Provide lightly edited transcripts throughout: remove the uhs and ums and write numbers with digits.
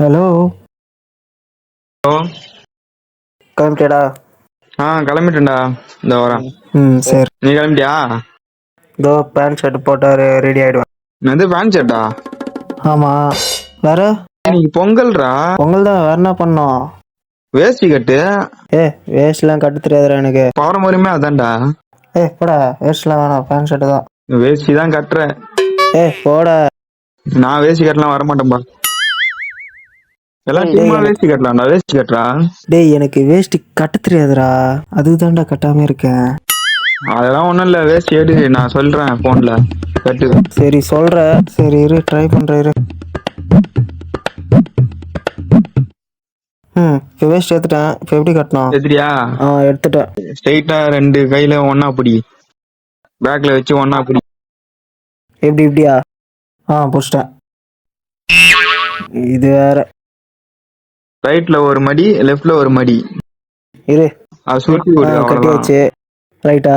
Hello. Hello. கிளம்பிட்டியாடா? கிளம்பிட்டேன்டா. இந்த வரேன். சரி. நீ கிளம்பிட்டியா? இதோ பேண்ட் ஷர்ட் போட்டா ரெடி ஆயிடுவேன். என்னது பேண்ட் ஷர்ட்டா? ஆமா. வேற இன்னைக்கு பொங்கல்ரா. பொங்கல் தான், வேற என்ன பண்ணோம்? வேஷ்டி கட்டு. வேஸ்ட்லாம் கட்ட தெரியாதுடா எனக்கு. பாரம்பரியமே அதான்டா. போடா, வேஸ்ட்லாம் வேணாம், பேண்ட் ஷர்ட் தான். வேஷ்டி தான் கட்டுறேன். போடா. நான் வேஷ்டி கட்டலாம் வரமாட்டேன்பா. எல்லாம் டீமா வேஷ்டி கட்டலாம்டா. வேஷ்டி கட்டுறா. எனக்கு வேஷ்டி கட்ட தெரியாதுடா, அதுதான்டா கட்டாம இருக்கேன். அதெல்லாம் ஒண்ணும் இல்ல, வேஷ்டி எடு, நான் சொல்றேன் போன்ல கட்டு. சரி சொல்ற, சரி இரு, ட்ரை பண்ற இரு. இப்போ வேஸ்ட் எடுத்துட்டேன். இப்போ எப்படி கட்டணும்? எடுத்துட்டியா? எடுத்துட்டேன். ஸ்ட்ரைட்டா 2 கையில ஒன்னா பிடி, பேக்ல வச்சு ஒன்னா பிடி. இப்படியா? புடிச்சிட்டேன். இது வேற. ரைட்ல ஒரு மடி, லெஃப்ட்ல ஒரு மடி. இரு, அது சுருட்டி விடு. கட்டியாச்சு. ரைட்டா?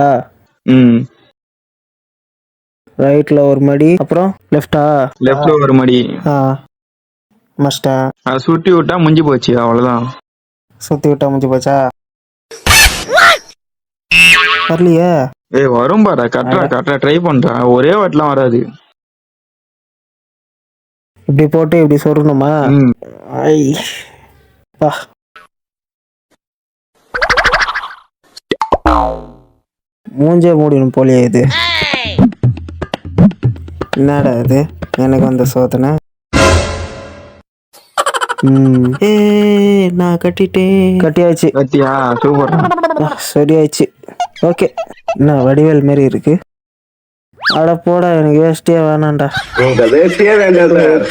ரைட்ல ஒரு மடி, அப்புறம் லெஃப்டா? லெஃப்ட்ல ஒரு மடி. மஸ்டேன். அது சுருட்டி விட்டா முடிஞ்சு போச்சு, அவ்வளவுதான். சுத்தி விட்டா முடிஞ்சு போச்சா? வரலையே. வரும் பாரு. கட்டுறா ட்ரை பண்றா. ஒரே வாட்டெல்லாம் வராது. இப்படி போட்டு இப்படி சொருணுமா? மூஞ்சே மூடிடும் போலியே இது. என்னடா இது, எனக்கு வந்த சோதனை. நான் கட்டிட்டேன். கட்டியாச்சு. கட்டியா? சூப்பர். சரியாயிடுச்சு. ஓகே. என்ன வடிவேல் மாரி இருக்கு. அட போடா, எனக்கு வேஸ்டியே வேணாம்டா. வேஸ்டியே வேண்டாம்.